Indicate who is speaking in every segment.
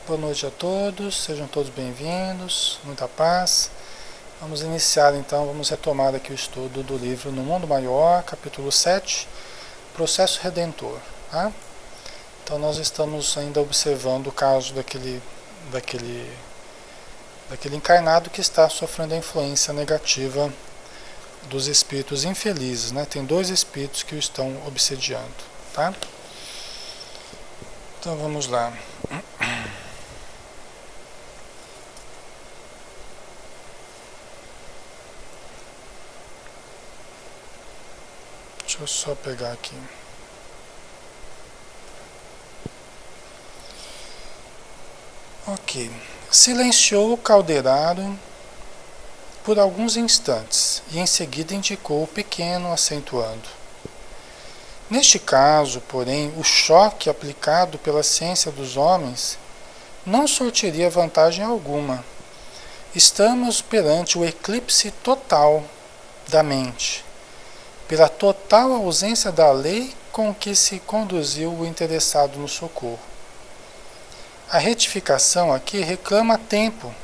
Speaker 1: Boa noite a todos, sejam todos bem-vindos, muita paz. Vamos iniciar então, vamos retomar aqui o estudo do livro No Mundo Maior, capítulo 7, Processo Redentor. Tá? Então nós estamos ainda observando o caso daquele encarnado que está sofrendo a influência negativa dos espíritos infelizes, né? Tem dois espíritos que o estão obsediando, tá? Então vamos lá. Deixa eu só pegar aqui. Ok. Silenciou o caldeirado por alguns instantes e em seguida indicou o pequeno, acentuando. Neste caso, porém, o choque aplicado pela ciência dos homens não surtiria vantagem alguma. Estamos perante o eclipse total da mente, pela total ausência da lei com que se conduziu o interessado no socorro. A retificação aqui reclama tempo.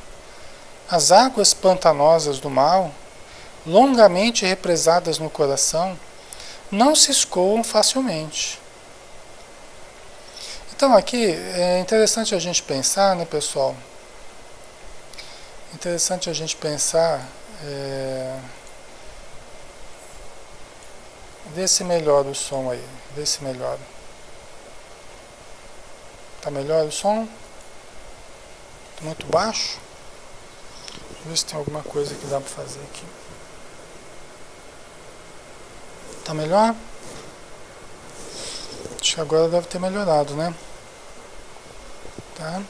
Speaker 1: As águas pantanosas do mal, longamente represadas no coração, não se escoam facilmente. Então aqui é interessante a gente pensar, né, pessoal? Interessante a gente pensar. Vê se melhora o som aí. Vê se melhora. Tá melhor o som? Tá muito baixo? Deixa eu ver se tem alguma coisa que dá para fazer aqui. Tá melhor? Acho que agora deve ter melhorado, né? Tá?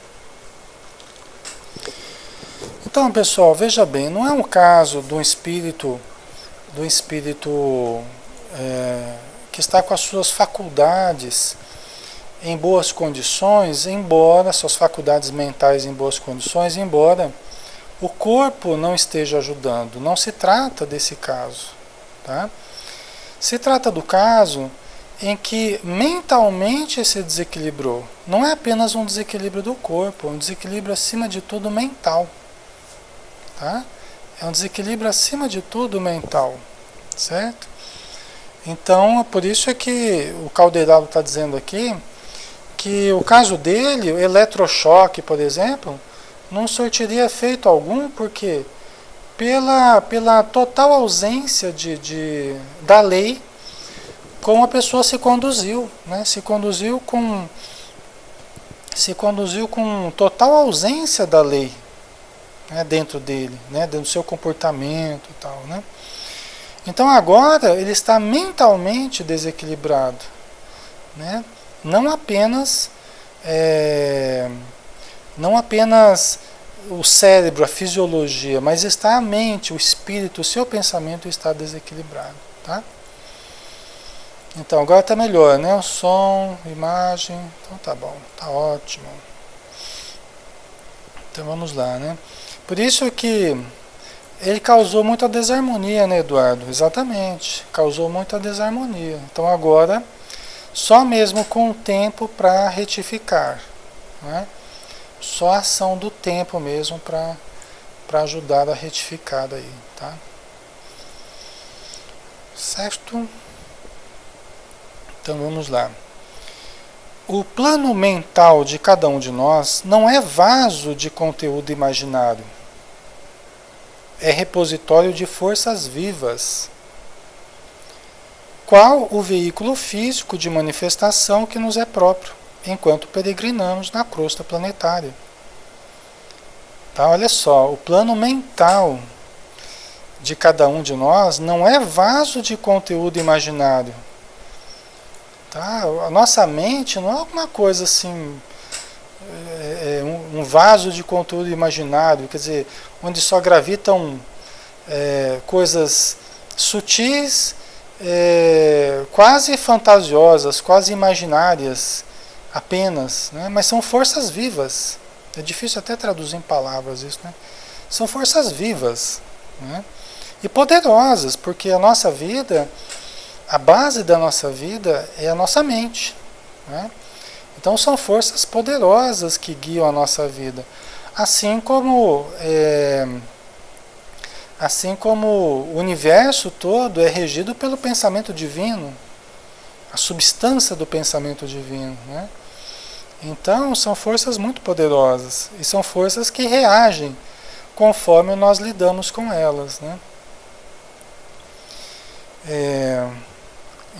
Speaker 1: Então, pessoal, veja bem, não é um caso do espírito que está com as suas faculdades em boas condições, embora suas faculdades mentais em boas condições, embora o corpo não esteja ajudando. Não se trata desse caso, tá? Se trata do caso em que mentalmente se desequilibrou. Não é apenas um desequilíbrio do corpo, é um desequilíbrio acima de tudo mental, tá? É um desequilíbrio acima de tudo mental, certo? Então, por isso é que o Caldeirado está dizendo aqui que o caso dele, o eletrochoque, por exemplo, não surtiria efeito algum, porque pela total ausência da lei como a pessoa se conduziu, né? Se conduziu com total ausência da lei, né? Dentro dele, né? Dentro do seu comportamento e tal, né? Então agora ele está mentalmente desequilibrado, né? Não apenas o cérebro, a fisiologia, mas está a mente, o espírito, o seu pensamento está desequilibrado, tá? Então agora está melhor, né? O som, imagem, então tá bom, tá ótimo. Então vamos lá, né? Por isso que ele causou muita desarmonia, né, Eduardo? Exatamente, causou muita desarmonia. Então agora, só mesmo com o tempo para retificar, né? Só a ação do tempo mesmo para ajudar a retificar daí, tá? Certo? Então vamos lá. O plano mental de cada um de nós não é vaso de conteúdo imaginário. É repositório de forças vivas. Qual o veículo físico de manifestação que nos é próprio, enquanto peregrinamos na crosta planetária. Tá, olha só, o plano mental de cada um de nós não é vaso de conteúdo imaginário. Tá? A nossa mente não é alguma coisa assim, um vaso de conteúdo imaginário, quer dizer, onde só gravitam coisas sutis, quase fantasiosas, quase imaginárias apenas, né? Mas são forças vivas. É difícil até traduzir em palavras isso, né? São forças vivas, né? E poderosas, porque a nossa vida, a base da nossa vida é a nossa mente, né? Então são forças poderosas que guiam a nossa vida. Assim como o universo todo é regido pelo pensamento divino, a substância do pensamento divino, né? Então são forças muito poderosas e são forças que reagem conforme nós lidamos com elas, né?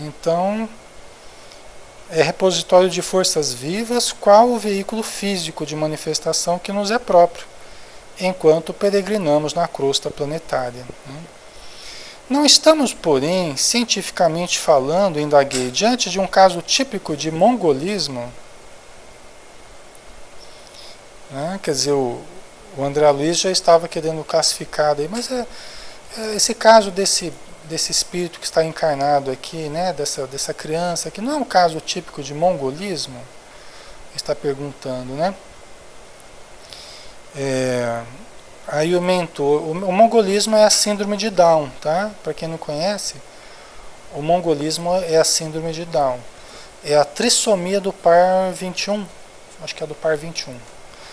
Speaker 1: Então é repositório de forças vivas, qual o veículo físico de manifestação que nos é próprio, enquanto peregrinamos na crosta planetária, né? Não estamos, porém, cientificamente falando, indaguei, diante de um caso típico de mongolismo, né? Quer dizer, o André Luiz já estava querendo classificar aí, mas esse caso desse espírito que está encarnado aqui, né? dessa criança, que não é um caso típico de mongolismo? Está perguntando, né? Aí o mentor, o mongolismo é a síndrome de Down, tá? Para quem não conhece, o mongolismo é a síndrome de Down. É a trissomia do par 21, acho que é do par 21,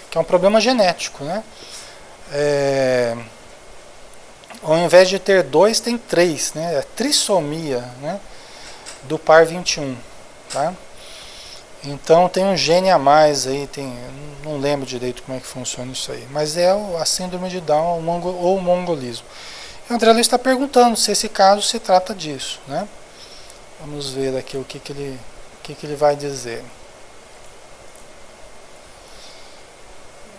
Speaker 1: que é um problema genético, né? Ao invés de ter 2, tem 3, né? É trissomia, né? Do par 21, tá? Então tem um gene a mais aí, não lembro direito como é que funciona isso aí, mas é a síndrome de Down ou o mongolismo. E o André Luiz está perguntando se esse caso se trata disso, né? Vamos ver aqui o que ele vai dizer.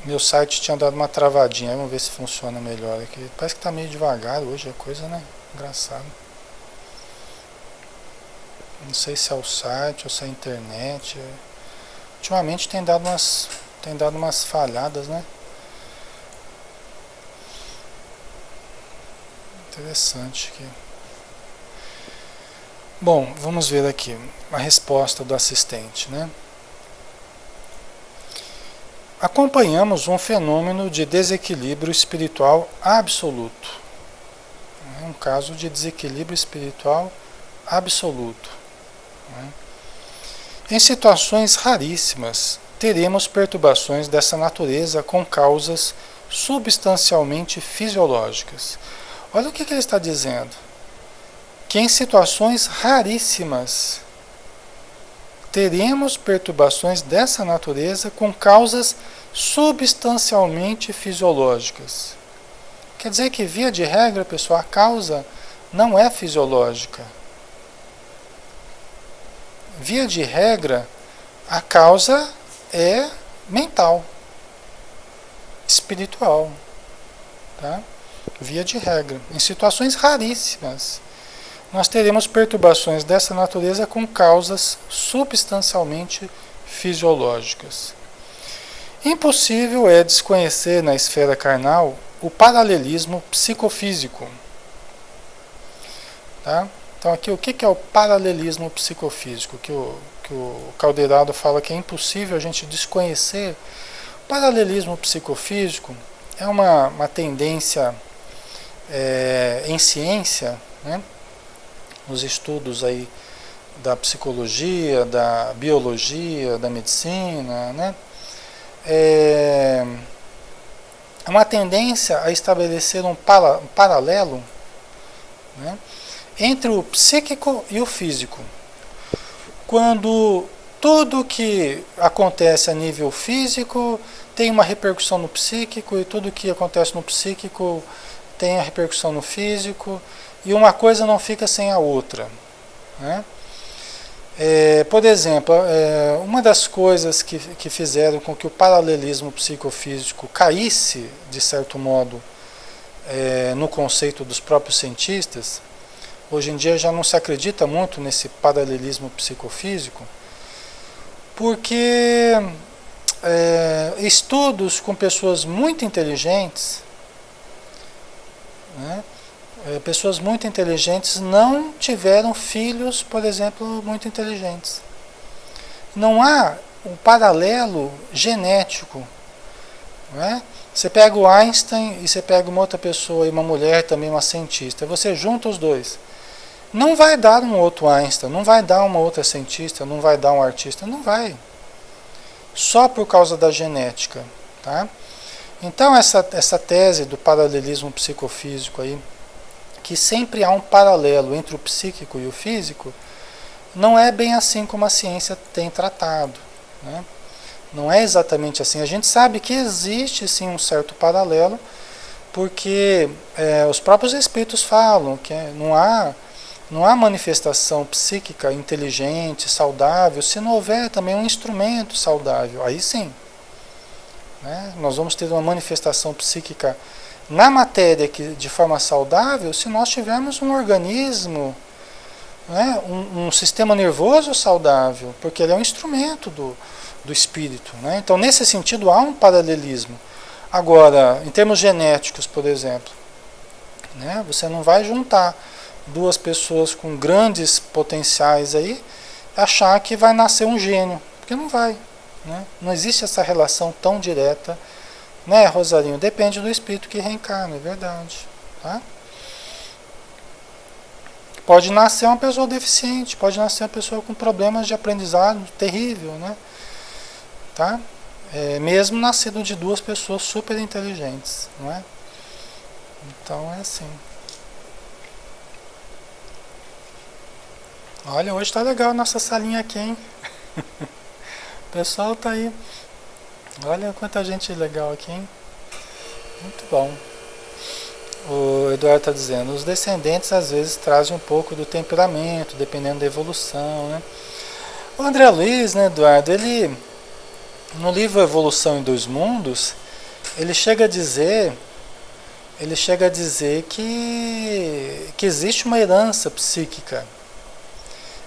Speaker 1: Meu site tinha dado uma travadinha, vamos ver se funciona melhor aqui. Parece que está meio devagar hoje, é coisa, né? Engraçado. Não sei se é o site ou se é a internet. Ultimamente tem dado umas falhadas, né? Interessante aqui. Bom, vamos ver aqui a resposta do assistente, né? Acompanhamos um fenômeno de desequilíbrio espiritual absoluto. É um caso de desequilíbrio espiritual absoluto. Em situações raríssimas, teremos perturbações dessa natureza com causas substancialmente fisiológicas. Olha o que ele está dizendo. Que em situações raríssimas, teremos perturbações dessa natureza com causas substancialmente fisiológicas. Quer dizer que, via de regra, pessoal, a causa não é fisiológica. Via de regra, a causa é mental, espiritual, tá? Via de regra. Em situações raríssimas, nós teremos perturbações dessa natureza com causas substancialmente fisiológicas. Impossível é desconhecer na esfera carnal o paralelismo psicofísico. Tá? Então aqui o que é o paralelismo psicofísico? Que o Caldeirado fala que é impossível a gente desconhecer. O paralelismo psicofísico é uma tendência em ciência, né? Nos estudos aí da psicologia, da biologia, da medicina, né? É uma tendência a estabelecer um paralelo, né, entre o psíquico e o físico. Quando tudo que acontece a nível físico tem uma repercussão no psíquico, e tudo que acontece no psíquico tem a repercussão no físico, e uma coisa não fica sem a outra, né? Por exemplo, uma das coisas que fizeram com que o paralelismo psicofísico caísse, de certo modo, no conceito dos próprios cientistas, hoje em dia já não se acredita muito nesse paralelismo psicofísico, porque estudos com pessoas muito inteligentes, né, pessoas muito inteligentes não tiveram filhos, por exemplo, muito inteligentes. Não há um paralelo genético, não é? Você pega o Einstein e você pega uma outra pessoa, uma mulher também, uma cientista, você junta os dois. Não vai dar um outro Einstein, não vai dar uma outra cientista, não vai dar um artista, não vai. só por causa da genética, tá? Então essa tese do paralelismo psicofísico aí, que sempre há um paralelo entre o psíquico e o físico, não é bem assim como a ciência tem tratado, né? Não é exatamente assim. A gente sabe que existe sim um certo paralelo, porque os próprios espíritos falam que não há manifestação psíquica inteligente, saudável, se não houver também um instrumento saudável. Aí sim, né? Nós vamos ter uma manifestação psíquica na matéria de forma saudável se nós tivermos um organismo, né? Um sistema nervoso saudável, porque ele é um instrumento do espírito, né? Então, nesse sentido, há um paralelismo. Agora, em termos genéticos, por exemplo, né? Você não vai juntar duas pessoas com grandes potenciais aí, achar que vai nascer um gênio, porque não vai, né? Não existe essa relação tão direta, né, Rosarinho? Depende do espírito que reencarna, é verdade, tá? Pode nascer uma pessoa deficiente, pode nascer uma pessoa com problemas de aprendizado terrível, né? Tá? Mesmo nascido de duas pessoas super inteligentes, não é? Então é assim. Olha, hoje tá legal a nossa salinha aqui, hein? O pessoal tá aí. Olha quanta gente legal aqui, hein? Muito bom. O Eduardo está dizendo, os descendentes às vezes trazem um pouco do temperamento, dependendo da evolução, né? O André Luiz, né, Eduardo, ele, no livro Evolução em Dois Mundos, ele chega a dizer que existe uma herança psíquica.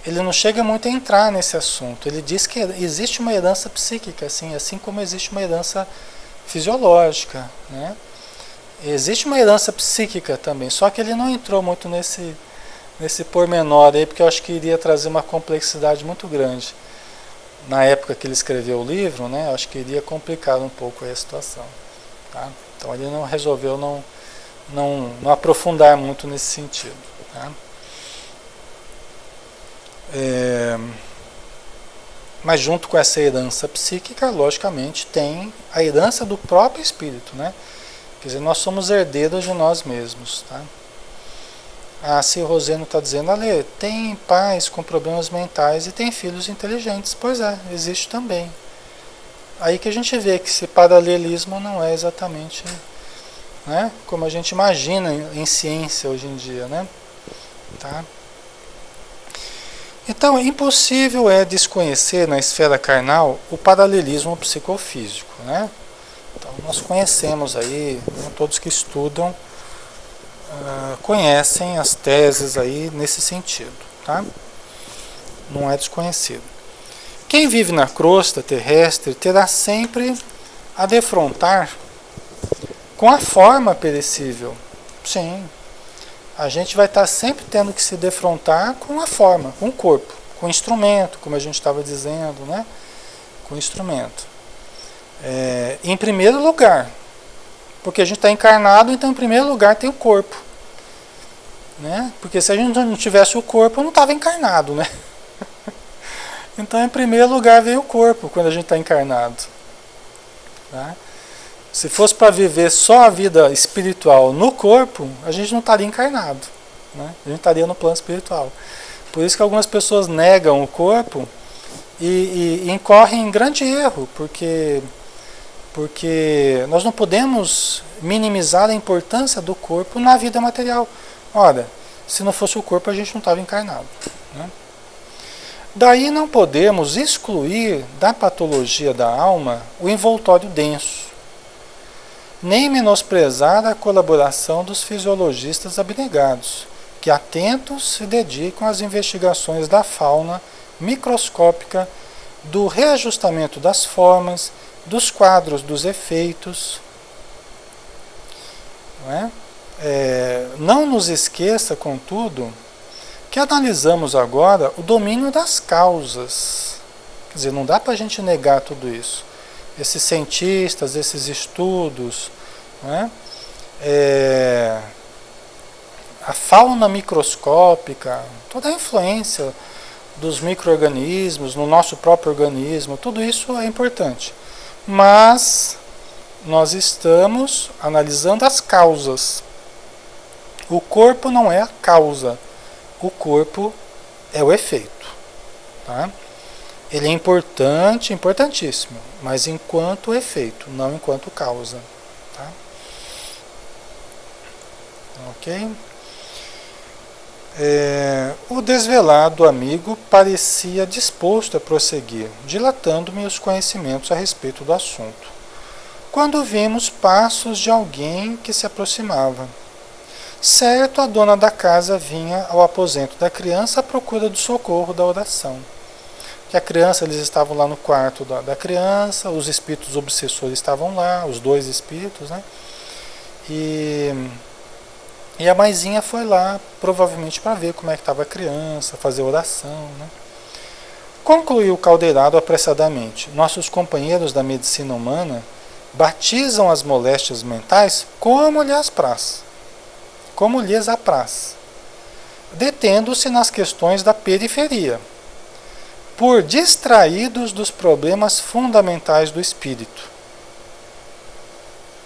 Speaker 1: Ele não chega muito a entrar nesse assunto. Ele diz que existe uma herança psíquica, assim como existe uma herança fisiológica, né? Existe uma herança psíquica também, só que ele não entrou muito nesse pormenor aí, porque eu acho que iria trazer uma complexidade muito grande. Na época que ele escreveu o livro, né, eu acho que iria complicar um pouco aí a situação. Tá? Então ele não resolveu não aprofundar muito nesse sentido. Tá? Mas junto com essa herança psíquica, logicamente, tem a herança do próprio espírito, né? Quer dizer, nós somos herdeiros de nós mesmos, tá? A C. Roseno está dizendo, Ale, tem pais com problemas mentais e tem filhos inteligentes. Pois é, existe também. Aí que a gente vê que esse paralelismo não é exatamente, né, como a gente imagina em ciência hoje em dia, né? Tá? Então, impossível é desconhecer na esfera carnal o paralelismo psicofísico, né? Então, nós conhecemos aí, né, todos que estudam conhecem as teses aí nesse sentido, tá? Não é desconhecido. Quem vive na crosta terrestre terá sempre a defrontar com a forma perecível. Sim, a gente vai estar sempre tendo que se defrontar com a forma, com o corpo, com o instrumento, como a gente estava dizendo, né? Com o instrumento. Em primeiro lugar, porque a gente está encarnado, então em primeiro lugar tem o corpo, né? Porque se a gente não tivesse o corpo, não estava encarnado, né? Então em primeiro lugar vem o corpo quando a gente está encarnado, tá? Se fosse para viver só a vida espiritual no corpo, a gente não estaria encarnado, né? A gente estaria no plano espiritual. Por isso que algumas pessoas negam o corpo e incorrem em grande erro, porque nós não podemos minimizar a importância do corpo na vida material. Ora, se não fosse o corpo, a gente não estava encarnado, né? Daí não podemos excluir da patologia da alma o envoltório denso, nem menosprezar a colaboração dos fisiologistas abnegados, que atentos se dedicam às investigações da fauna microscópica, do reajustamento das formas, dos quadros dos efeitos. Não nos esqueça, contudo, que analisamos agora o domínio das causas. Quer dizer, não dá para a gente negar tudo isso. Esses cientistas, esses estudos, né? A fauna microscópica, toda a influência, dos micro-organismos, no nosso próprio organismo, tudo isso é importante. Mas nós estamos analisando as causas. O corpo não é a causa, o corpo é o efeito. Tá? Ele é importante, importantíssimo, mas enquanto efeito, não enquanto causa. Tá? Ok? O desvelado amigo parecia disposto a prosseguir, dilatando-me os conhecimentos a respeito do assunto, quando vimos passos de alguém que se aproximava. Certo, a dona da casa vinha ao aposento da criança à procura do socorro da oração. Que a criança, eles estavam lá no quarto da criança, os espíritos obsessores estavam lá, os dois espíritos, né? E a mãezinha foi lá, provavelmente para ver como é que estava a criança, fazer oração, né? Concluiu o caldeirado apressadamente. Nossos companheiros da medicina humana batizam as moléstias mentais como lhes apraz. Como lhes apraz. Detendo-se nas questões da periferia, por distraídos dos problemas fundamentais do espírito.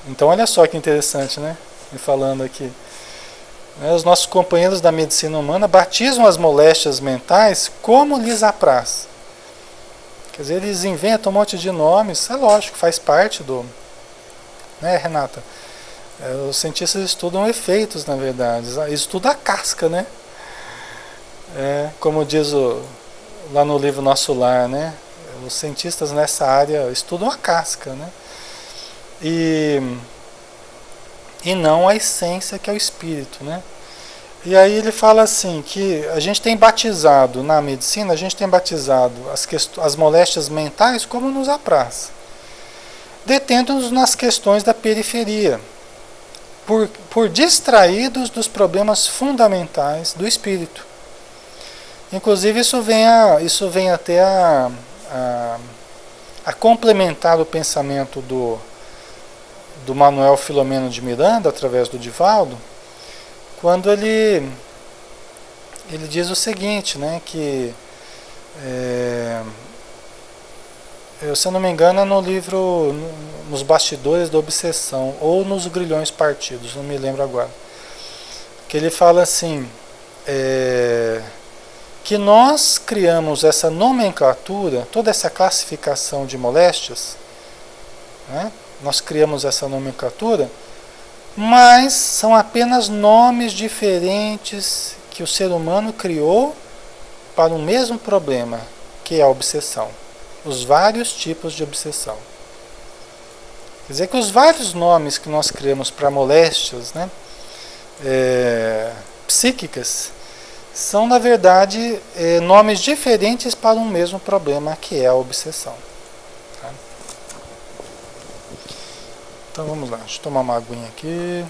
Speaker 1: Então olha só que interessante, né? Me falando aqui. Os nossos companheiros da medicina humana batizam as moléstias mentais como lhes apraz. Quer dizer, eles inventam um monte de nomes, é lógico, faz parte do... Né, Renata? Os cientistas estudam efeitos, na verdade, eles estudam a casca, né? Como diz lá no livro Nosso Lar, né? Os cientistas nessa área estudam a casca, né? E não a essência, que é o espírito, né? E aí ele fala assim, que a gente tem batizado, na medicina, a gente tem batizado as moléstias mentais como nos apraz, detendo-nos nas questões da periferia, por distraídos dos problemas fundamentais do espírito. Inclusive isso vem até a complementar o pensamento do Manuel Filomeno de Miranda, através do Divaldo, quando ele diz o seguinte, né, que, se eu não me engano, é no livro Nos Bastidores da Obsessão, ou nos Grilhões Partidos, não me lembro agora, que ele fala assim, que nós criamos essa nomenclatura, toda essa classificação de moléstias, né? Nós criamos essa nomenclatura, mas são apenas nomes diferentes que o ser humano criou para o mesmo problema, que é a obsessão. Os vários tipos de obsessão. Quer dizer que os vários nomes que nós criamos para moléstias, né, psíquicas, são, na verdade, nomes diferentes para um mesmo problema, que é a obsessão. Tá? Então vamos lá, deixa eu tomar uma aguinha aqui.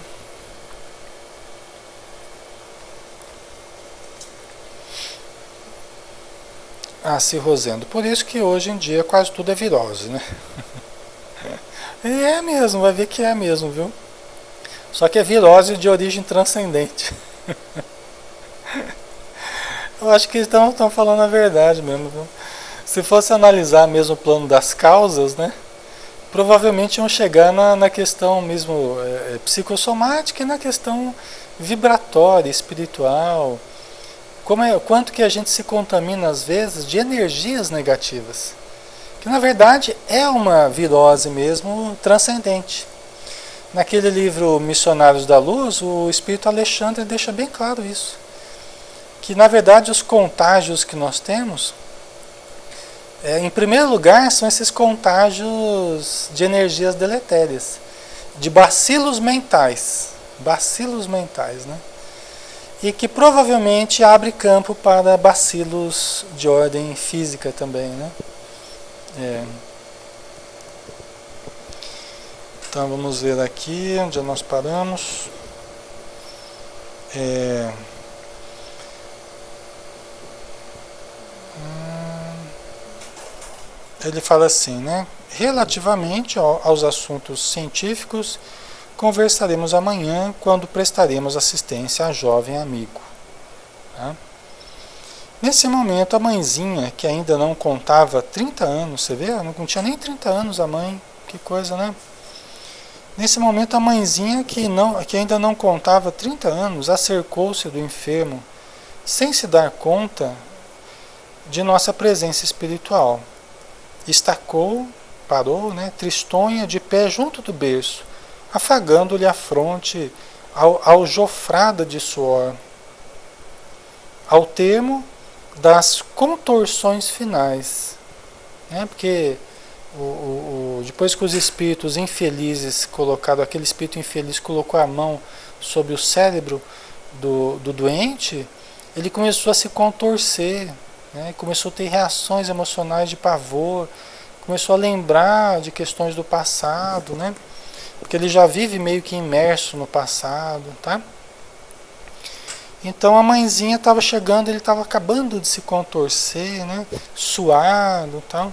Speaker 1: Se Rosendo, por isso que hoje em dia quase tudo é virose, né? É mesmo, vai ver que é mesmo, viu? Só que é virose de origem transcendente. Eu acho que estão falando a verdade mesmo, viu? Se fosse analisar mesmo o plano das causas, né? Provavelmente iam chegar na questão mesmo psicossomática e na questão vibratória, espiritual. Quanto que a gente se contamina às vezes de energias negativas. Que na verdade é uma virose mesmo transcendente. Naquele livro Missionários da Luz, o Espírito Alexandre deixa bem claro isso. Que na verdade os contágios que nós temos, em primeiro lugar, são esses contágios de energias deletérias, de bacilos mentais, né? E que provavelmente abre campo para bacilos de ordem física também, né? Então vamos ver aqui onde nós paramos. Ele fala assim, né? Relativamente aos assuntos científicos, conversaremos amanhã, quando prestaremos assistência a jovem amigo. Tá? Nesse momento, a mãezinha, que ainda não contava 30 anos, você vê? Não tinha nem 30 anos a mãe, que coisa, né? Nesse momento, a mãezinha, que ainda não contava 30 anos, acercou-se do enfermo, sem se dar conta de nossa presença espiritual. Estacou, parou, né, tristonha, de pé junto do berço, afagando-lhe a fronte aljofrada de suor. Ao termo das contorções finais, né, porque depois que os espíritos infelizes colocaram, aquele espírito infeliz colocou a mão sobre o cérebro do doente, ele começou a se contorcer, né, começou a ter reações emocionais de pavor, começou a lembrar de questões do passado, né, porque ele já vive meio que imerso no passado, tá? Então a mãezinha estava chegando, ele estava acabando de se contorcer, né, suado, tal.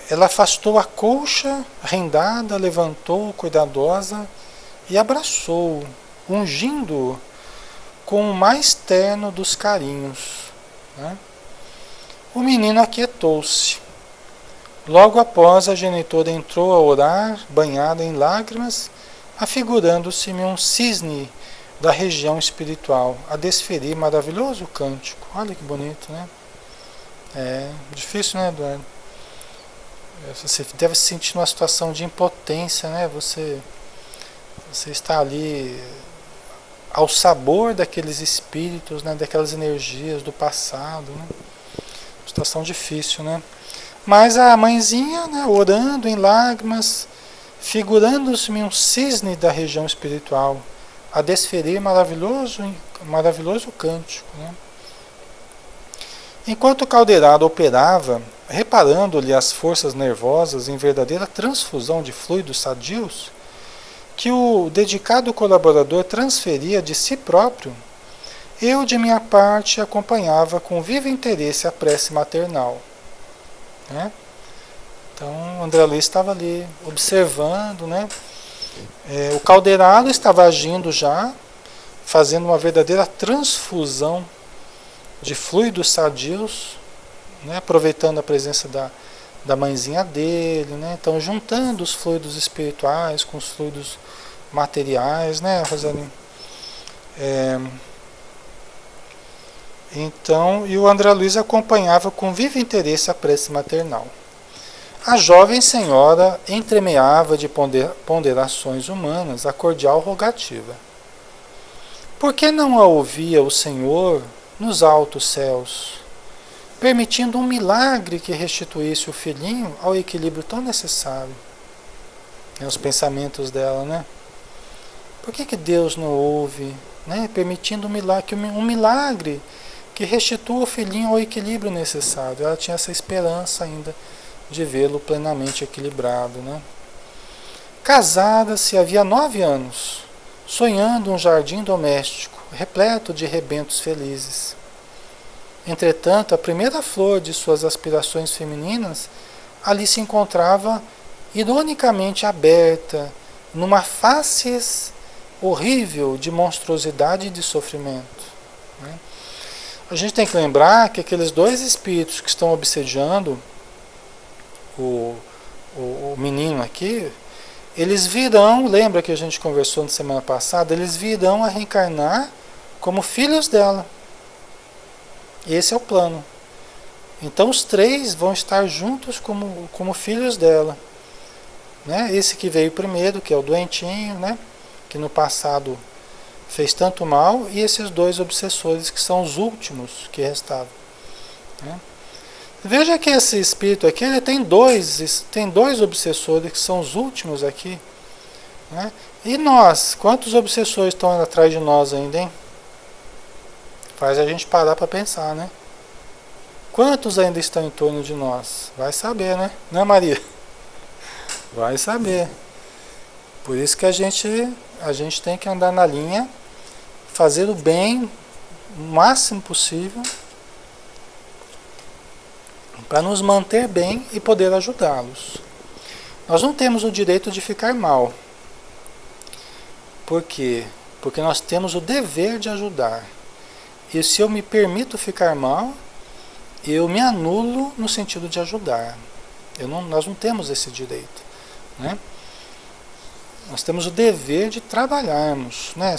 Speaker 1: Ela afastou a colcha rendada, levantou cuidadosa e abraçou, ungindo com o mais terno dos carinhos, né? O menino aquietou-se. Logo após, a genitora entrou a orar, banhada em lágrimas, afigurando-se-me um cisne da região espiritual, a desferir maravilhoso cântico. Olha que bonito, né? É difícil, né, Eduardo? Você deve se sentir numa situação de impotência, né? Você está ali ao sabor daqueles espíritos, né? Daquelas energias do passado, né? Situação difícil, né? Mas a mãezinha, né, orando em lágrimas, figurando-se-me um cisne da região espiritual, a desferir maravilhoso cântico, né? Enquanto o caldeirado operava, reparando-lhe as forças nervosas em verdadeira transfusão de fluidos sadios, que o dedicado colaborador transferia de si próprio, eu, de minha parte, acompanhava com vivo interesse a prece maternal, né? Então, André Luiz estava ali observando, né? O caldeirado estava agindo já, fazendo uma verdadeira transfusão de fluidos sadios, né? Aproveitando a presença da mãezinha dele, né? Então, juntando os fluidos espirituais com os fluidos materiais, né, Rosalinho? Então, e o André Luiz acompanhava com vivo interesse a prece maternal. A jovem senhora entremeava de ponderações humanas a cordial rogativa. Por que não a ouvia o Senhor nos altos céus, permitindo um milagre que restituísse o filhinho ao equilíbrio tão necessário? Os pensamentos dela, né? Por que Deus não ouve, né? Permitindo um milagre que restitua o filhinho ao equilíbrio necessário? Ela tinha essa esperança ainda de vê-lo plenamente equilibrado, né? Casada-se havia 9 anos, sonhando um jardim doméstico, repleto de rebentos felizes. Entretanto, a primeira flor de suas aspirações femininas ali se encontrava ironicamente aberta, numa facies horrível de monstruosidade e de sofrimento, né? A gente tem que lembrar que aqueles dois espíritos que estão obsediando o menino aqui, eles virão, lembra que a gente conversou na semana passada, eles virão a reencarnar como filhos dela. Esse é o plano. Então os três vão estar juntos como filhos dela, né? Esse que veio primeiro, que é o doentinho, né? Que no passado fez tanto mal, e esses dois obsessores que são os últimos que restavam, né? Veja que esse espírito aqui, ele tem dois obsessores que são os últimos aqui, né? E nós, quantos obsessores estão atrás de nós ainda, hein? Faz a gente parar para pensar, né? Quantos ainda estão em torno de nós? Vai saber, né? Não é, Maria? Vai saber. Por isso que a gente tem que andar na linha, fazer o bem o máximo possível, para nos manter bem e poder ajudá-los. Nós não temos o direito de ficar mal. Por quê? Porque nós temos o dever de ajudar. E se eu me permito ficar mal, eu me anulo no sentido de ajudar. Nós não temos esse direito, né? Nós temos o dever de trabalharmos, né?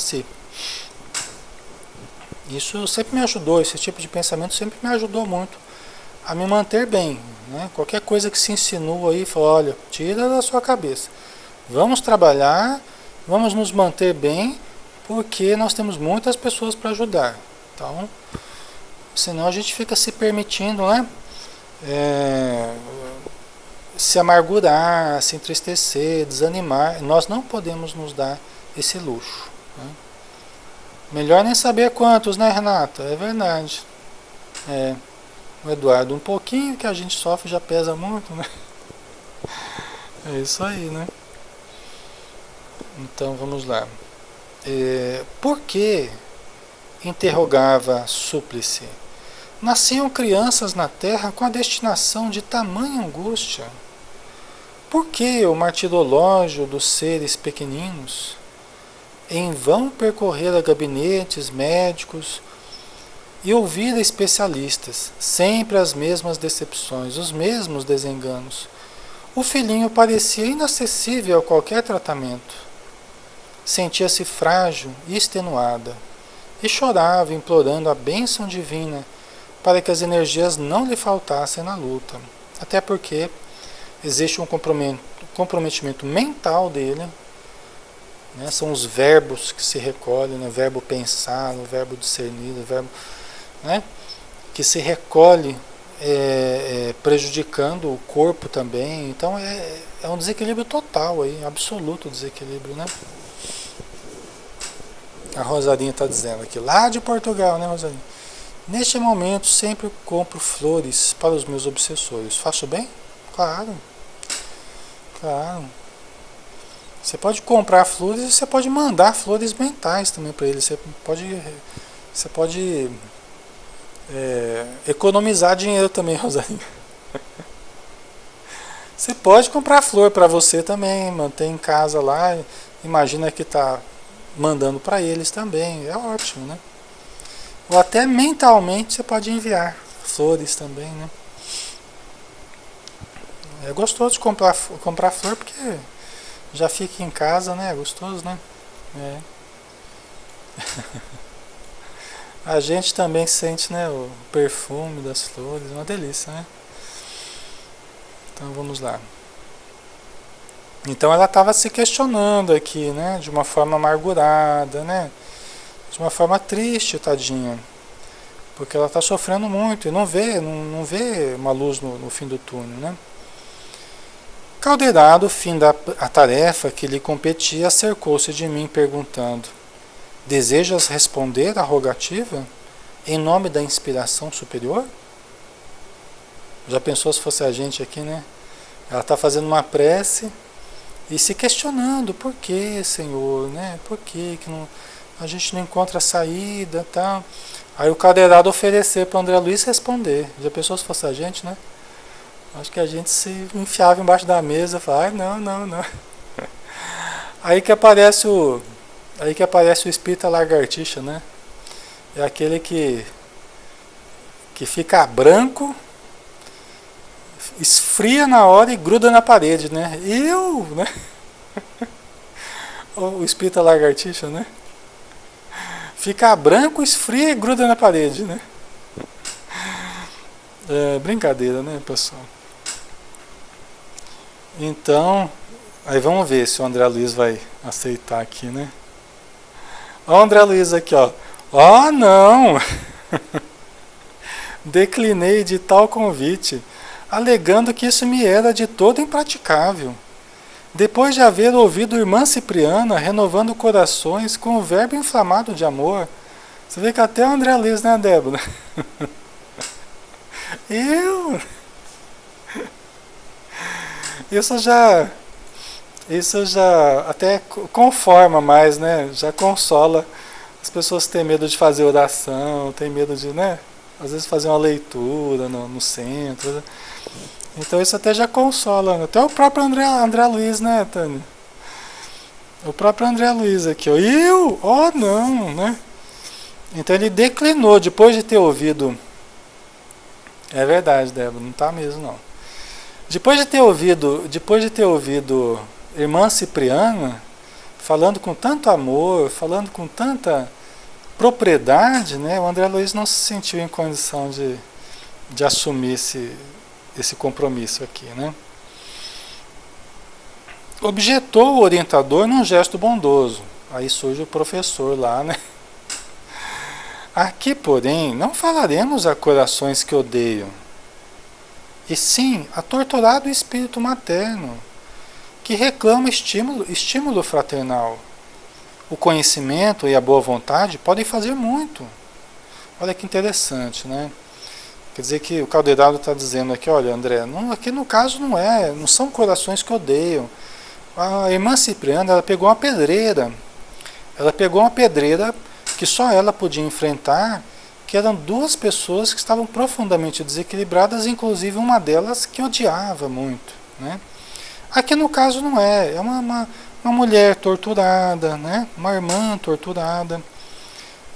Speaker 1: Isso sempre me ajudou, esse tipo de pensamento sempre me ajudou muito a me manter bem, né? Qualquer coisa que se insinua aí, fala, olha, tira da sua cabeça. Vamos trabalhar, vamos nos manter bem, porque nós temos muitas pessoas para ajudar. Então, senão a gente fica se permitindo, né? Se amargurar, se entristecer, desanimar. Nós não podemos nos dar esse luxo, né? Melhor nem saber quantos, né, Renata? É verdade. O Eduardo, um pouquinho que a gente sofre já pesa muito, né? É isso aí, né? Então vamos lá. Por que? Interrogava Súplice. Nasciam crianças na terra com a destinação de tamanha angústia. Por que o martirológio dos seres pequeninos? Em vão percorrer a gabinetes médicos e ouvir a especialistas, sempre as mesmas decepções, os mesmos desenganos. O filhinho parecia inacessível a qualquer tratamento. Sentia-se frágil e extenuada, e chorava implorando a bênção divina para que as energias não lhe faltassem na luta. Até porque existe um comprometimento mental dele, né? São os verbos que se recolhem, né? O verbo pensar, o verbo discernir, o verbo, né? Que se recolhe prejudicando o corpo também. Então é um desequilíbrio total, aí, absoluto desequilíbrio, né? A Rosarinha está dizendo aqui, lá de Portugal, né, Rosarinha? Neste momento sempre compro flores para os meus obsessores. Faço bem? Claro. Claro. Você pode comprar flores e você pode mandar flores mentais também para eles. Você pode economizar dinheiro também, Rosarinha. Você pode comprar flor para você também, manter em casa lá. Imagina que está mandando para eles também. É ótimo, né? Ou até mentalmente você pode enviar flores também, né? É gostoso de comprar flor porque já fica em casa, né? É gostoso, né? A gente também sente, né, o perfume das flores, uma delícia, né? Então vamos lá. Então ela estava se questionando aqui, né? De uma forma amargurada, né? De uma forma triste, tadinha. Porque ela está sofrendo muito e não vê uma luz no fim do túnel, né? Caldeirado, fim da a tarefa que lhe competia, acercou-se de mim perguntando: desejas responder à rogativa em nome da inspiração superior? Já pensou se fosse a gente aqui, né? Ela está fazendo uma prece e se questionando: por que, Senhor, né? Por que a gente não encontra saída, tal? Aí o cadeirado oferecer para o André Luiz responder. Já pensou se fosse a gente, né? Acho que a gente se enfiava embaixo da mesa e falava: não. Aí que aparece o espírita lagartixa, né? É aquele que fica branco, esfria na hora e gruda na parede, né? Né? O espírita lagartixa, né? Fica branco, esfria e gruda na parede, né? É brincadeira, né, pessoal? Então, aí vamos ver se o André Luiz vai aceitar aqui, né? Ó o André Luiz aqui, ó. Ó, não! Declinei de tal convite, alegando que isso me era de todo impraticável. Depois de haver ouvido irmã Cipriana renovando corações com o verbo inflamado de amor. Você vê que até o André Luiz, né, Débora? Isso já até conforma mais, né? Já consola. As pessoas têm medo de fazer oração, têm medo de, né? Às vezes fazer uma leitura no centro, né? Então isso até já consola. Até o próprio André Luiz, né, Tânia? O próprio André Luiz aqui, ó. Não, né? Então ele declinou, depois de ter ouvido. É verdade, Débora, não está mesmo não. Depois de ter ouvido irmã Cipriana, falando com tanto amor, falando com tanta propriedade, né, o André Luiz não se sentiu em condição de assumir esse compromisso aqui, né? Objetou o orientador num gesto bondoso. Aí surge o professor lá, né? Aqui, porém, não falaremos a corações que odeiam, e sim a torturado espírito materno, que reclama estímulo fraternal. O conhecimento e a boa vontade podem fazer muito. Olha que interessante, né? Quer dizer que o Caldeirado está dizendo aqui, olha, André, não, aqui no caso não são corações que odeiam. A irmã Cipriana, ela pegou uma pedreira que só ela podia enfrentar, que eram duas pessoas que estavam profundamente desequilibradas, inclusive uma delas que odiava muito, né? Aqui no caso não é uma mulher torturada, né? Uma irmã torturada,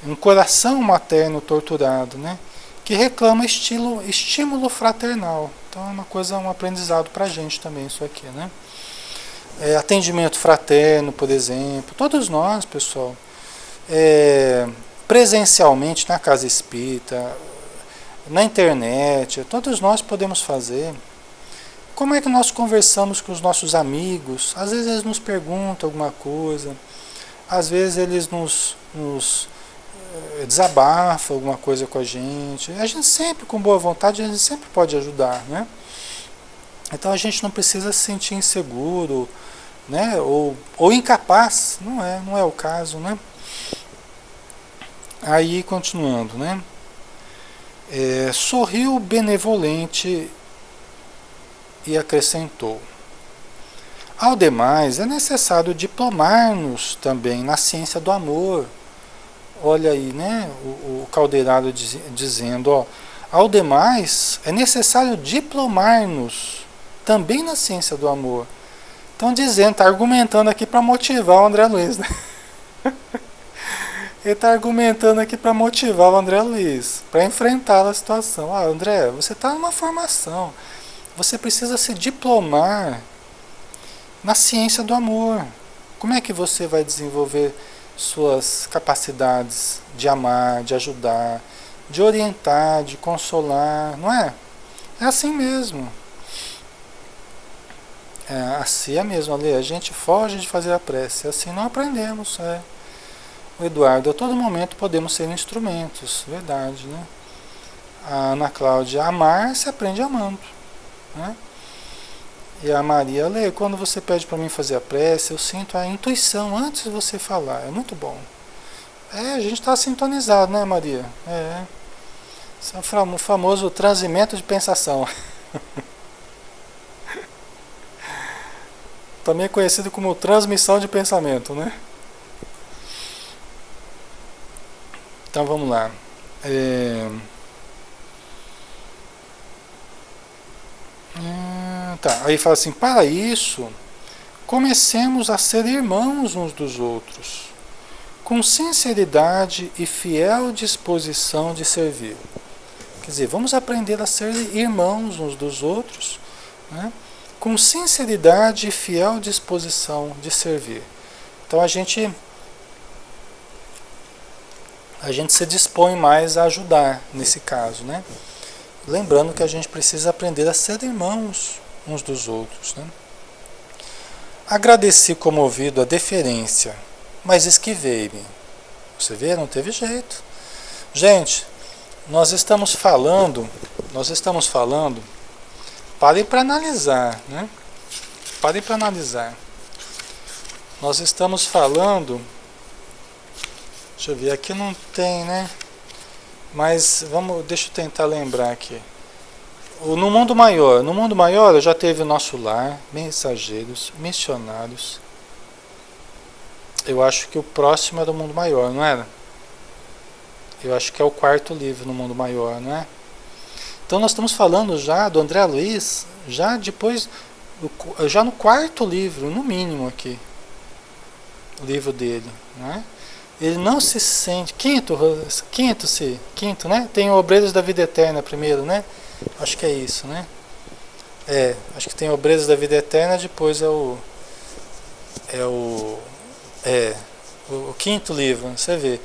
Speaker 1: um coração materno torturado, né? Que reclama estímulo fraternal. Então é uma coisa, um aprendizado para a gente também isso aqui, né? Atendimento fraterno, por exemplo, todos nós, pessoal, presencialmente na casa espírita, na internet, todos nós podemos fazer. Como é que nós conversamos com os nossos amigos? Às vezes eles nos perguntam alguma coisa, às vezes eles nos desabafam alguma coisa com a gente. A gente sempre, com boa vontade, a gente sempre pode ajudar, né? Então a gente não precisa se sentir inseguro, né? Ou incapaz, não é o caso, né? Aí, continuando, né? Sorriu benevolente e acrescentou: ao demais, é necessário diplomar-nos também na ciência do amor. Olha aí, né? O Caldeirado dizendo, ó, ao demais, é necessário diplomar-nos também na ciência do amor. Estão dizendo, está argumentando aqui para motivar o André Luiz, né? Ele está argumentando aqui para motivar o André Luiz, para enfrentar a situação. Ah, André, você está numa formação. Você precisa se diplomar na ciência do amor. Como é que você vai desenvolver suas capacidades de amar, de ajudar, de orientar, de consolar, não é? É assim mesmo. Assim é mesmo, ali. A gente foge de fazer a prece. Assim não aprendemos, O Eduardo, a todo momento podemos ser instrumentos, verdade, né? A Ana Cláudia, amar se aprende amando, né? E a Maria, Lê, quando você pede para mim fazer a prece, eu sinto a intuição antes de você falar, é muito bom. A gente está sintonizado, né, Maria? Esse é o famoso transimento de pensação. Também é conhecido como transmissão de pensamento, né? Então vamos lá. Aí fala assim, para isso, comecemos a ser irmãos uns dos outros, com sinceridade e fiel disposição de servir. Quer dizer, vamos aprender a ser irmãos uns dos outros, né? Com sinceridade e fiel disposição de servir. Então a gente se dispõe mais a ajudar nesse caso, né? Lembrando que a gente precisa aprender a ser irmãos uns dos outros, né? Agradeci comovido a deferência, mas esquivei-me. Você vê, não teve jeito. Gente, nós estamos falando, parem para analisar, né? Parem para analisar. Nós estamos falando, deixa eu ver, aqui não tem, né? Mas deixa eu tentar lembrar aqui. No mundo maior já teve o nosso lar, mensageiros, missionários. Eu acho que o próximo é do mundo maior, não era? Eu acho que é o quarto livro no mundo maior, não é? Então nós estamos falando já do André Luiz, já no quarto livro, no mínimo aqui, o livro dele, né? Ele não se sente. Quinto, né? Tem o Obreiros da Vida Eterna primeiro, né? Acho que é isso, né? Acho que tem Obreiros da Vida Eterna, depois o quinto livro, você vê.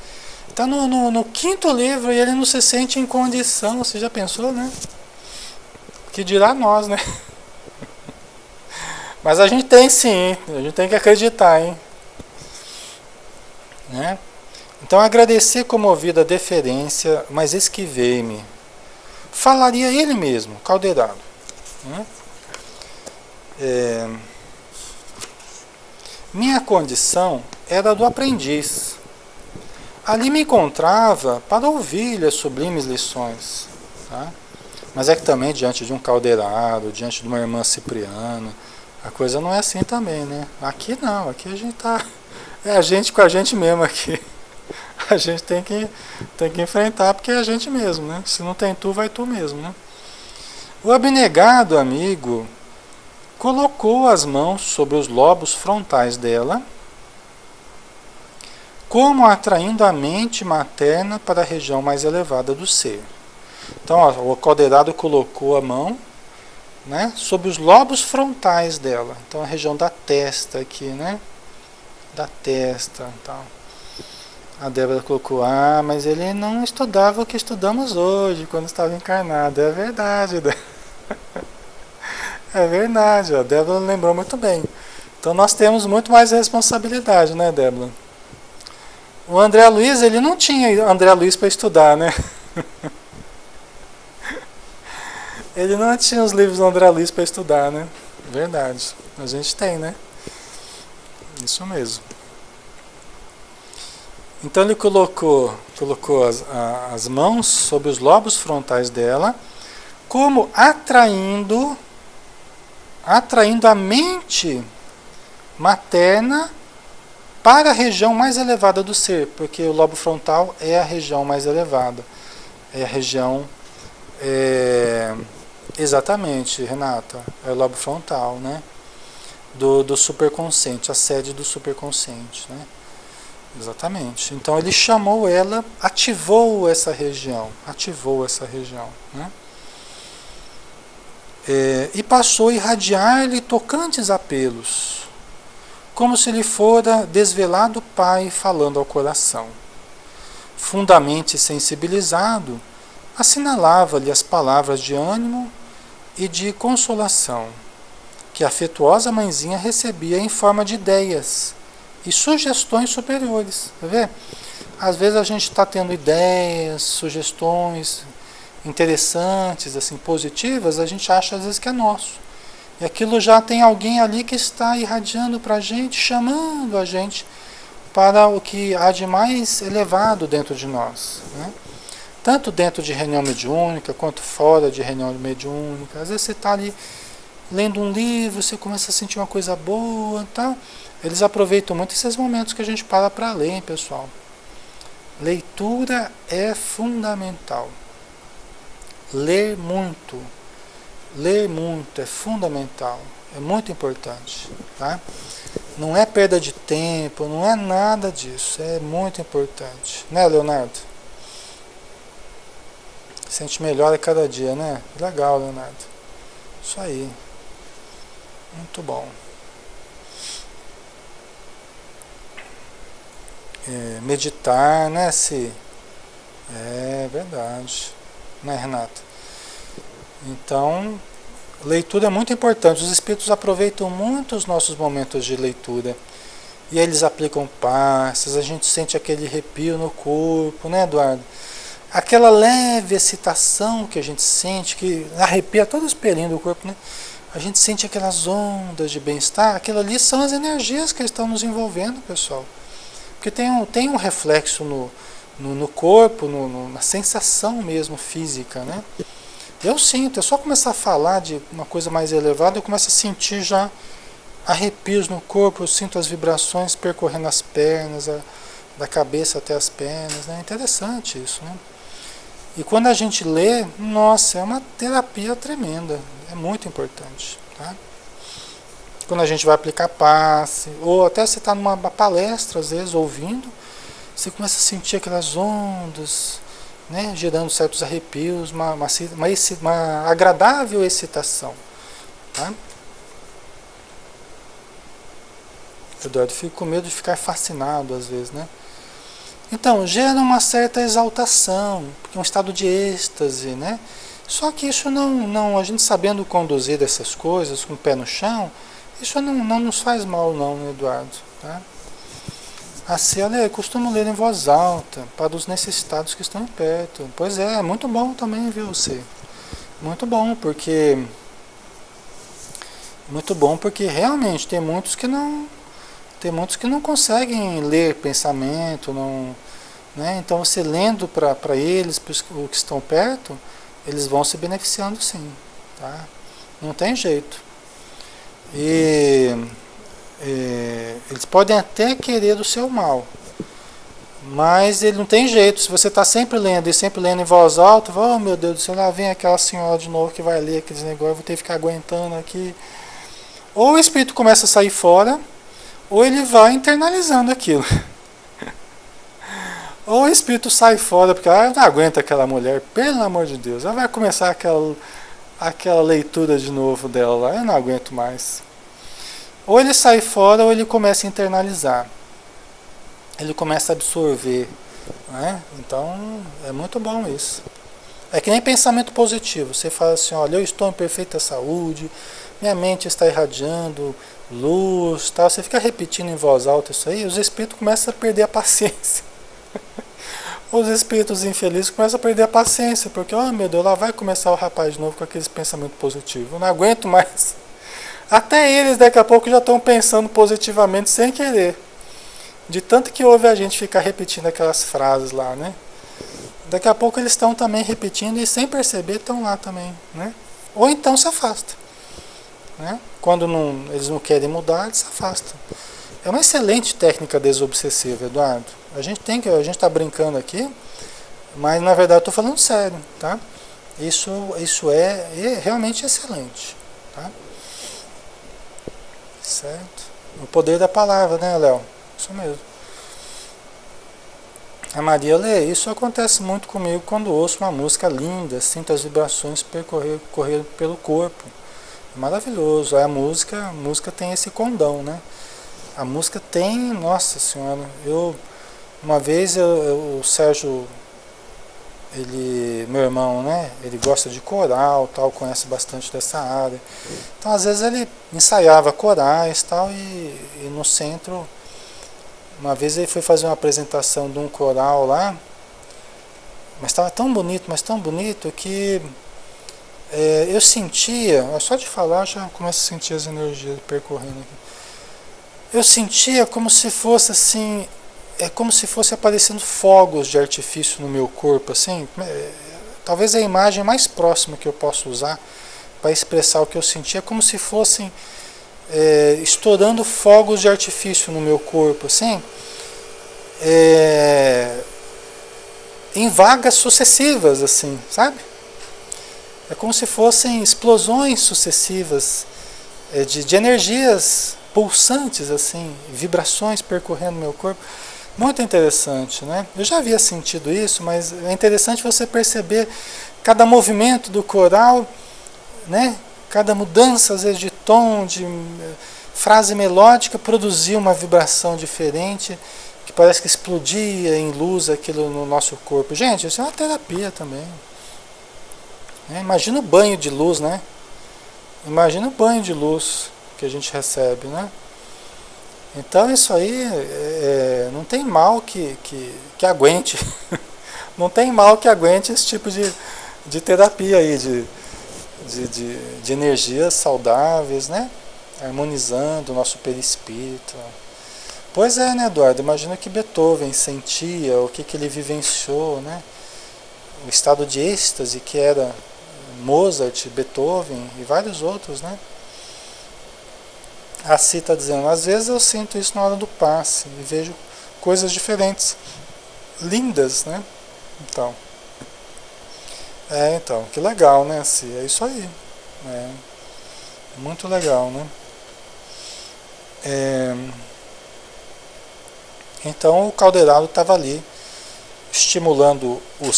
Speaker 1: Tá no quinto livro e ele não se sente em condição, você já pensou, né? Que dirá nós, né? Mas a gente tem sim, a gente tem que acreditar, hein? Né? Então agradecer comovido a deferência, mas esquivei-me. Falaria ele mesmo, caldeirado. Né? Minha condição era do aprendiz. Ali me encontrava para ouvir as sublimes lições. Tá? Mas é que também diante de um caldeirado, diante de uma irmã Cipriana, a coisa não é assim também, né? Aqui não, aqui a gente tá... É a gente com a gente mesmo aqui. A gente tem que enfrentar porque é a gente mesmo, né? Se não tem tu, vai tu mesmo, né? O abnegado amigo colocou as mãos sobre os lobos frontais dela, como atraindo a mente materna para a região mais elevada do ser. Então, ó, o caldeirado colocou a mão, né, sobre os lobos frontais dela. Então, a região da testa aqui, né? Da testa, tal. A Débora colocou, mas ele não estudava o que estudamos hoje, quando estava encarnado. É verdade, Débora. É verdade, a Débora lembrou muito bem. Então nós temos muito mais responsabilidade, né, Débora? O André Luiz, ele não tinha André Luiz para estudar, né? Ele não tinha os livros do André Luiz para estudar, né? Verdade. A gente tem, né? Isso mesmo. Então ele colocou as mãos sobre os lobos frontais dela, como atraindo a mente materna para a região mais elevada do ser, porque o lobo frontal é a região mais elevada. É a região... exatamente, Renata. É o lobo frontal, né? Do superconsciente, a sede do superconsciente, né? Exatamente. Então ele chamou ela, ativou essa região, né? E passou a irradiar-lhe tocantes apelos, como se lhe fora desvelado Pai falando ao coração. Fundamente sensibilizado, assinalava-lhe as palavras de ânimo e de consolação, que a afetuosa mãezinha recebia em forma de ideias e sugestões superiores. Tá vendo? Às vezes a gente está tendo ideias, sugestões interessantes, assim, positivas, a gente acha às vezes que é nosso. E aquilo já tem alguém ali que está irradiando para a gente, chamando a gente para o que há de mais elevado dentro de nós. Né? Tanto dentro de reunião mediúnica, quanto fora de reunião mediúnica. Às vezes você está ali lendo um livro, você começa a sentir uma coisa boa e tal. Eles aproveitam muito esses momentos que a gente para ler, hein, pessoal. Leitura é fundamental. Ler muito é fundamental, é muito importante, tá? Não é perda de tempo, não é nada disso, é muito importante, né, Leonardo? Sente melhor a cada dia, né? Legal, Leonardo. Isso aí, muito bom. Meditar, né, Se? É verdade, né, Renata? Então, leitura é muito importante. Os espíritos aproveitam muito os nossos momentos de leitura. E aí eles aplicam passes, a gente sente aquele arrepio no corpo, né, Eduardo? Aquela leve excitação que a gente sente, que arrepia todos os pelinhos do corpo, né? A gente sente aquelas ondas de bem-estar. Aquilo ali são as energias que estão nos envolvendo, pessoal. Porque tem um reflexo no corpo, na sensação mesmo física, né? Eu sinto, é só começar a falar de uma coisa mais elevada, eu começo a sentir já arrepios no corpo, eu sinto as vibrações percorrendo as pernas, da cabeça até as pernas, né? Interessante isso, né? E quando a gente lê, nossa, é uma terapia tremenda, é muito importante, tá? Quando a gente vai aplicar passe, ou até você está numa palestra, às vezes, ouvindo, você começa a sentir aquelas ondas, né, gerando certos arrepios, uma agradável excitação. Tá? Eduardo, fico com medo de ficar fascinado às vezes, né? Então, gera uma certa exaltação, porque é um estado de êxtase, né? Só que isso não, a gente sabendo conduzir essas coisas com o pé no chão, isso não nos faz mal não, né, Eduardo? Tá? Assim, eu costumo ler em voz alta, para os necessitados que estão perto. Pois é muito bom também, viu, você? Muito bom porque realmente tem muitos que não conseguem ler pensamento, não, né? Então você lendo para eles, para os que estão perto, eles vão se beneficiando sim, tá? Não tem jeito. E eles podem até querer o seu mal, mas ele não tem jeito. Se você está sempre lendo e sempre lendo em voz alta, oh meu Deus do céu, lá vem aquela senhora de novo que vai ler aqueles negócios, eu vou ter que ficar aguentando aqui. Ou o espírito começa a sair fora, ou ele vai internalizando aquilo. Ou o espírito sai fora, porque eu não aguento aquela mulher, pelo amor de Deus. Ela vai começar aquela leitura de novo dela lá, eu não aguento mais. Ou ele sai fora, ou ele começa a internalizar. Ele começa a absorver. Né? Então, é muito bom isso. É que nem pensamento positivo. Você fala assim, olha, eu estou em perfeita saúde, minha mente está irradiando luz, tal. Você fica repetindo em voz alta isso aí, os espíritos começam a perder a paciência. Os espíritos infelizes começam a perder a paciência, porque, oh meu Deus, lá vai começar o rapaz de novo com aqueles pensamentos positivos. Eu não aguento mais. Até eles daqui a pouco já estão pensando positivamente sem querer. De tanto que ouve a gente ficar repetindo aquelas frases lá, né? Daqui a pouco eles estão também repetindo e sem perceber estão lá também, né? Ou então se afasta, né? Quando eles não querem mudar, eles se afastam. É uma excelente técnica desobsessiva, Eduardo. A gente está brincando aqui, mas na verdade eu estou falando sério, tá? Isso é realmente excelente, tá? Certo? O poder da palavra, né, Léo? Isso mesmo. A Maria lê, isso acontece muito comigo quando ouço uma música linda, sinto as vibrações correr pelo corpo. É maravilhoso. A música tem esse condão, né? A música tem, nossa senhora, uma vez o Sérgio, meu irmão, né? Ele gosta de coral, tal, conhece bastante dessa área. Então, às vezes ele ensaiava corais, tal, e no centro, uma vez ele foi fazer uma apresentação de um coral lá, mas estava tão bonito que eu sentia, só de falar já começo a sentir as energias percorrendo aqui. Eu sentia como se fosse assim, como se fosse aparecendo fogos de artifício no meu corpo, assim. Talvez a imagem mais próxima que eu posso usar para expressar o que eu sentia, como se fossem estourando fogos de artifício no meu corpo, assim, em vagas sucessivas, assim, sabe? É como se fossem explosões sucessivas de energias pulsantes, assim, vibrações percorrendo meu corpo. Muito interessante, né? Eu já havia sentido isso, mas é interessante você perceber cada movimento do coral, né? Cada mudança, às vezes, de tom, de frase melódica, produzia uma vibração diferente, que parece que explodia em luz aquilo no nosso corpo. Gente, isso é uma terapia também. Imagina o banho de luz, né? Imagina o banho de luz que a gente recebe, né? Então isso aí não tem mal que aguente. Não tem mal que aguente esse tipo de terapia aí, de energias saudáveis, né? Harmonizando o nosso perispírito. Pois é, né, Eduardo? Imagina que Beethoven sentia, o que ele vivenciou, né? O estado de êxtase que era Mozart, Beethoven e vários outros, né? A Si está dizendo, às vezes eu sinto isso na hora do passe e vejo coisas diferentes, lindas, né? Então, que legal, né, Si? É isso aí. Muito legal, né? Então o Calderaro estava ali estimulando o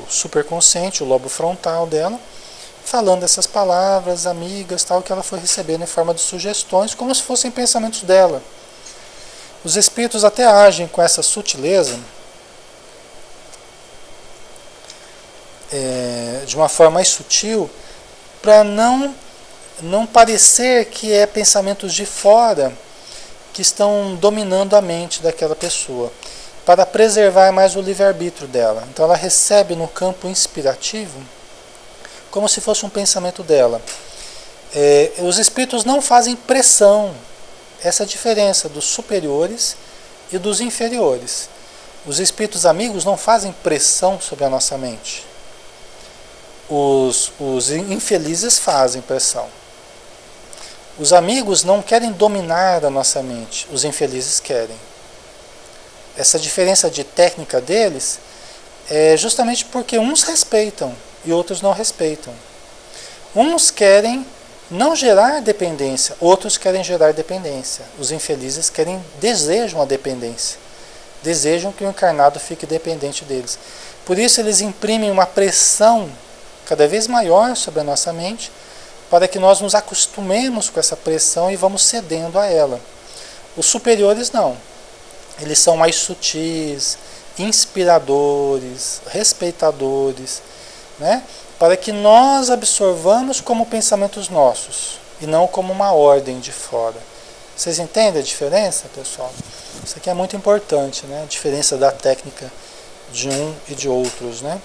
Speaker 1: superconsciente, o lobo frontal dela, falando essas palavras amigas, tal, que ela foi recebendo em forma de sugestões, como se fossem pensamentos dela. Os espíritos até agem com essa sutileza, de uma forma mais sutil, para não parecer que é pensamentos de fora que estão dominando a mente daquela pessoa, para preservar mais o livre-arbítrio dela. Então ela recebe no campo inspirativo como se fosse um pensamento dela. Os espíritos não fazem pressão. Essa é a diferença dos superiores e dos inferiores. Os espíritos amigos não fazem pressão sobre a nossa mente. Os infelizes fazem pressão. Os amigos não querem dominar a nossa mente, os infelizes querem. Essa diferença de técnica deles é justamente porque uns respeitam e outros não respeitam. Uns querem não gerar dependência, outros querem gerar dependência. Os infelizes desejam a dependência. Desejam que o encarnado fique dependente deles. Por isso eles imprimem uma pressão cada vez maior sobre a nossa mente, para que nós nos acostumemos com essa pressão e vamos cedendo a ela. Os superiores não. Eles são mais sutis, inspiradores, respeitadores, né? Para que nós absorvamos como pensamentos nossos e não como uma ordem de fora. Vocês entendem a diferença, pessoal? Isso aqui é muito importante, né? A diferença da técnica de um e de outros, né?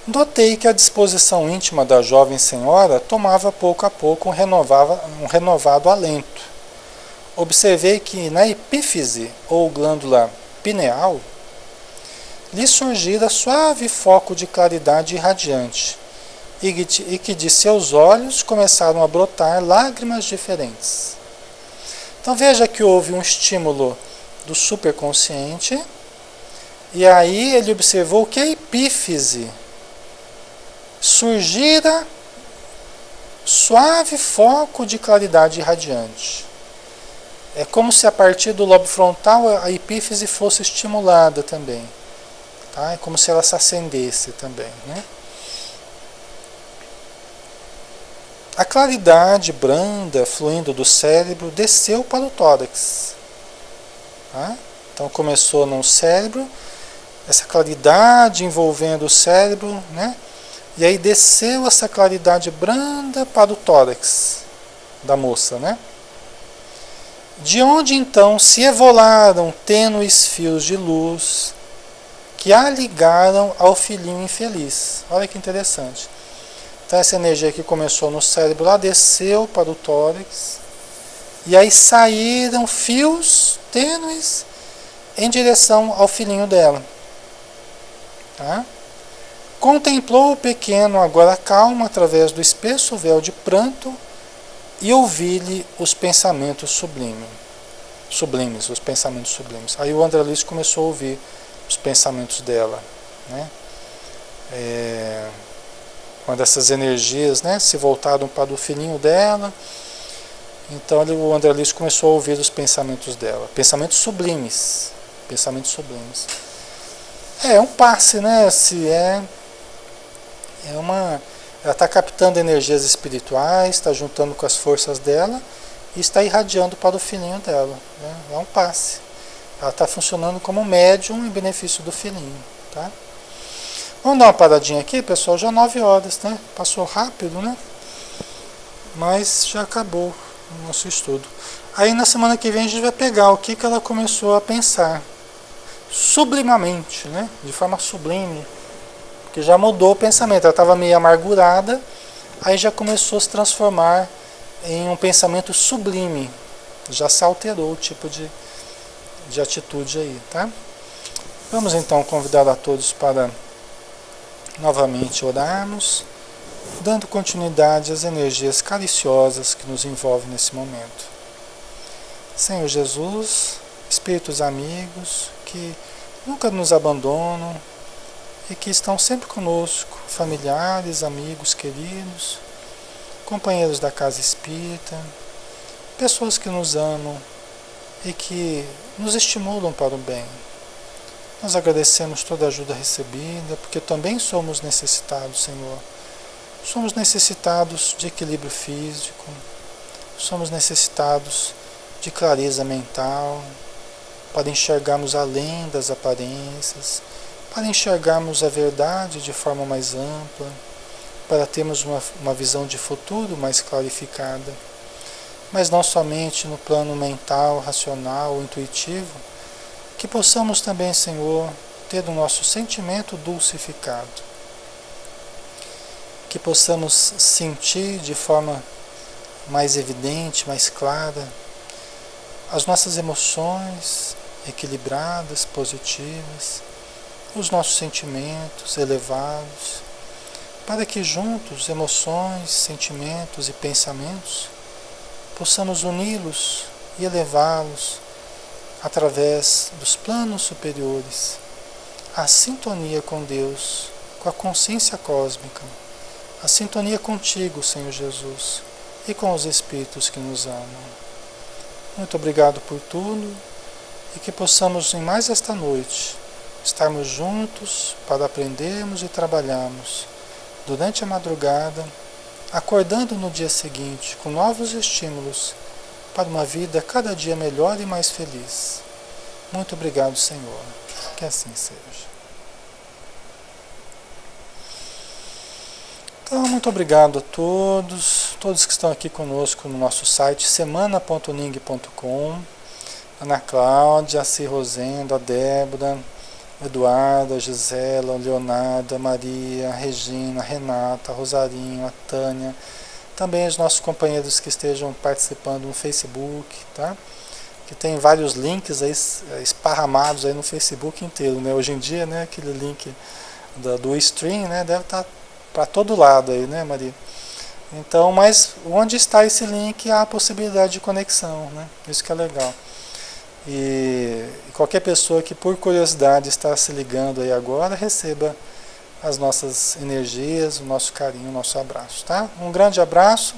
Speaker 1: Notei que a disposição íntima da jovem senhora tomava pouco a pouco um renovado alento. Observei que na epífise, ou glândula pineal, lhe surgira suave foco de claridade irradiante, e que de seus olhos começaram a brotar lágrimas diferentes. Então veja que houve um estímulo do superconsciente, e aí ele observou que a epífise surgira suave foco de claridade irradiante. É como se a partir do lobo frontal a epífise fosse estimulada também. Tá? É como se ela se acendesse também. Né? A claridade branda fluindo do cérebro desceu para o tórax. Tá? Então começou no cérebro, essa claridade envolvendo o cérebro, né? E aí desceu essa claridade branda para o tórax da moça, né? De onde então se evolaram tênues fios de luz que a ligaram ao filhinho infeliz. Olha que interessante. Então essa energia que começou no cérebro lá desceu para o tórax e aí saíram fios tênues em direção ao filhinho dela. Tá? Contemplou o pequeno, agora calmo, através do espesso véu de pranto, e ouvi-lhe os pensamentos sublimes, os pensamentos sublimes. Aí o André Luiz começou a ouvir os pensamentos dela, né? Quando essas energias, né, se voltaram para o filhinho dela, então o André Luiz começou a ouvir os pensamentos dela, pensamentos sublimes. É um passe, né? Ela está captando energias espirituais, está juntando com as forças dela e está irradiando para o filhinho dela. Né? É um passe. Ela está funcionando como médium em benefício do filhinho. Tá? Vamos dar uma paradinha aqui, pessoal. Já 9 horas, né? Passou rápido, né? Mas já acabou o nosso estudo. Aí na semana que vem a gente vai pegar o que ela começou a pensar sublimamente, né? De forma sublime. Que já mudou o pensamento, ela estava meio amargurada, aí já começou a se transformar em um pensamento sublime, já se alterou o tipo de atitude aí, tá? Vamos então convidar a todos para novamente orarmos, dando continuidade às energias cariciosas que nos envolvem nesse momento. Senhor Jesus, espíritos amigos que nunca nos abandonam, e que estão sempre conosco, familiares, amigos, queridos, companheiros da casa espírita, pessoas que nos amam e que nos estimulam para o bem. Nós agradecemos toda a ajuda recebida, porque também somos necessitados, Senhor. Somos necessitados de equilíbrio físico, somos necessitados de clareza mental, para enxergarmos além das aparências, para enxergarmos a verdade de forma mais ampla, para termos uma visão de futuro mais clarificada. Mas não somente no plano mental, racional, intuitivo, que possamos também, Senhor, ter o nosso sentimento dulcificado, que possamos sentir de forma mais evidente, mais clara, as nossas emoções equilibradas, positivas, os nossos sentimentos elevados, para que juntos, emoções, sentimentos e pensamentos, possamos uni-los e elevá-los através dos planos superiores, à sintonia com Deus, com a consciência cósmica, a sintonia contigo, Senhor Jesus, e com os Espíritos que nos amam. Muito obrigado por tudo e que possamos, em mais esta noite, estarmos juntos para aprendermos e trabalharmos durante a madrugada, acordando no dia seguinte com novos estímulos para uma vida cada dia melhor e mais feliz. Muito obrigado, Senhor. Que assim seja. Então, muito obrigado a todos que estão aqui conosco no nosso site semana.ning.com, Ana Cláudia, a Ci Rosendo, a Débora, Eduardo, a Gisela, a Leonardo, a Maria, a Regina, a Renata, a Rosarinho, a Tânia, também os nossos companheiros que estejam participando no Facebook, tá? Que tem vários links aí esparramados aí no Facebook inteiro, né? Hoje em dia, né, aquele link do stream, né, deve estar para todo lado aí, né, Maria? Então, mas onde está esse link há a possibilidade de conexão, né? Isso que é legal. E qualquer pessoa que por curiosidade está se ligando aí agora, receba as nossas energias, o nosso carinho, o nosso abraço, tá? Um grande abraço